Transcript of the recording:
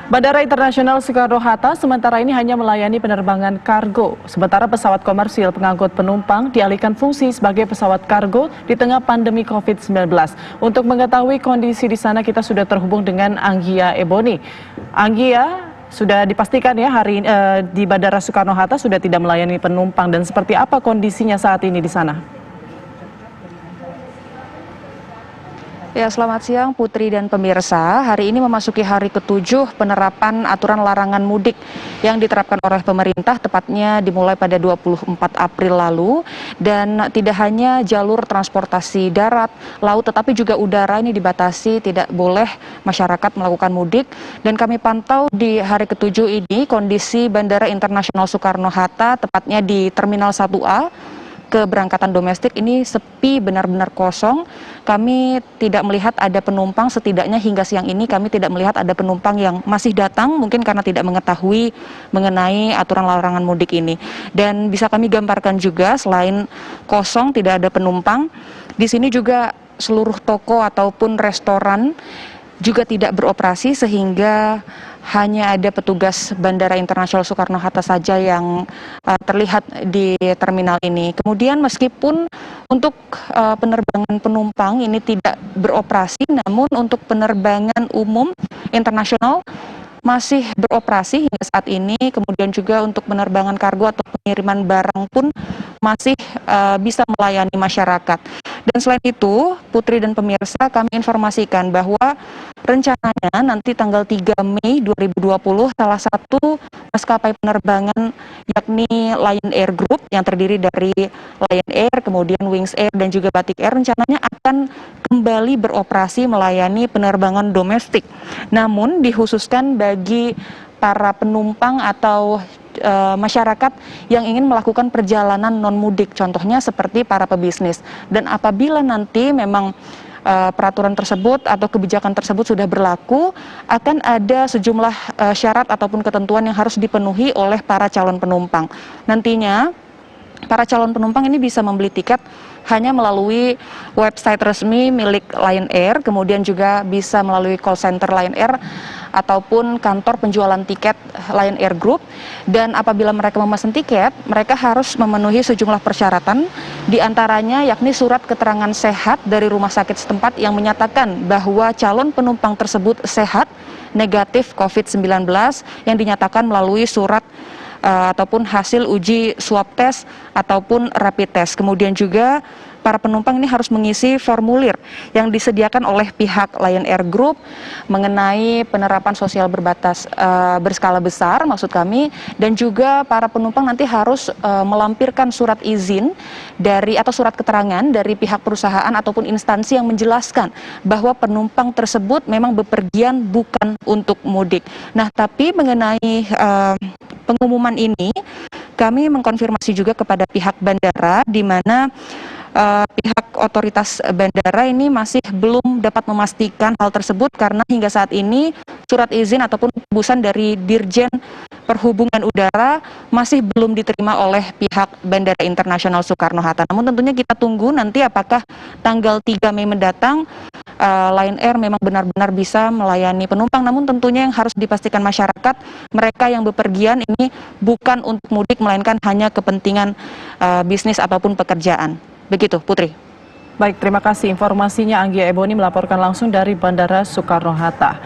Bandara Internasional Soekarno-Hatta sementara ini hanya melayani penerbangan kargo. Sementara pesawat komersil pengangkut penumpang dialihkan fungsi sebagai pesawat kargo di tengah pandemi COVID-19. Untuk mengetahui kondisi di sana kita sudah terhubung dengan Anggia Ebony. Anggia, sudah dipastikan ya di Bandara Soekarno-Hatta sudah tidak melayani penumpang, dan seperti apa kondisinya saat ini di sana? Ya, selamat siang Putri dan pemirsa. Hari ini memasuki hari ke-7 penerapan aturan larangan mudik yang diterapkan oleh pemerintah, tepatnya dimulai pada 24 April lalu. Dan tidak hanya jalur transportasi darat, laut, tetapi juga udara ini dibatasi, tidak boleh masyarakat melakukan mudik. Dan kami pantau di hari ke-7 ini kondisi Bandara Internasional Soekarno-Hatta, tepatnya di Terminal 1A, keberangkatan domestik ini sepi, benar-benar kosong. Kami tidak melihat ada penumpang, setidaknya hingga siang ini kami tidak melihat ada penumpang yang masih datang, mungkin karena tidak mengetahui mengenai aturan larangan mudik ini. Dan bisa kami gambarkan juga, selain kosong tidak ada penumpang, di sini juga seluruh toko ataupun restoran juga tidak beroperasi, sehingga hanya ada petugas Bandara Internasional Soekarno-Hatta saja yang terlihat di terminal ini. Kemudian meskipun untuk penerbangan penumpang ini tidak beroperasi, namun untuk penerbangan umum internasional masih beroperasi hingga saat ini. Kemudian juga untuk penerbangan kargo atau pengiriman barang pun masih bisa melayani masyarakat. Dan selain itu, Putri dan pemirsa, kami informasikan bahwa rencananya nanti tanggal 3 Mei 2020 salah satu maskapai penerbangan yakni Lion Air Group yang terdiri dari Lion Air, kemudian Wings Air dan juga Batik Air rencananya akan kembali beroperasi melayani penerbangan domestik. Namun dikhususkan bagi para penumpang atau masyarakat yang ingin melakukan perjalanan non-mudik, contohnya seperti para pebisnis. Dan apabila nanti memang peraturan tersebut atau kebijakan tersebut sudah berlaku, akan ada sejumlah syarat ataupun ketentuan yang harus dipenuhi oleh para calon penumpang. Nantinya para calon penumpang ini bisa membeli tiket hanya melalui website resmi milik Lion Air, kemudian juga bisa melalui call center Lion Air ataupun kantor penjualan tiket Lion Air Group. Dan apabila mereka memesan tiket, mereka harus memenuhi sejumlah persyaratan, diantaranya yakni surat keterangan sehat dari rumah sakit setempat yang menyatakan bahwa calon penumpang tersebut sehat, negatif COVID-19, yang dinyatakan melalui surat ataupun hasil uji swab test ataupun rapid test. Kemudian juga para penumpang ini harus mengisi formulir yang disediakan oleh pihak Lion Air Group mengenai penerapan sosial berskala besar, maksud kami. Dan juga para penumpang nanti harus melampirkan surat izin atau surat keterangan dari pihak perusahaan ataupun instansi yang menjelaskan bahwa penumpang tersebut memang bepergian bukan untuk mudik. Nah, tapi mengenai pengumuman ini, kami mengkonfirmasi juga kepada pihak bandara, di mana pihak otoritas bandara ini masih belum dapat memastikan hal tersebut, karena hingga saat ini surat izin ataupun tebusan dari Dirjen Perhubungan Udara masih belum diterima oleh pihak Bandara Internasional Soekarno-Hatta. Namun tentunya kita tunggu nanti apakah tanggal 3 Mei mendatang Lion Air memang benar-benar bisa melayani penumpang. Namun tentunya yang harus dipastikan masyarakat, mereka yang bepergian ini bukan untuk mudik, melainkan hanya kepentingan bisnis ataupun pekerjaan. Begitu, Putri. Baik, terima kasih informasinya Anggia Ebony melaporkan langsung dari Bandara Soekarno-Hatta.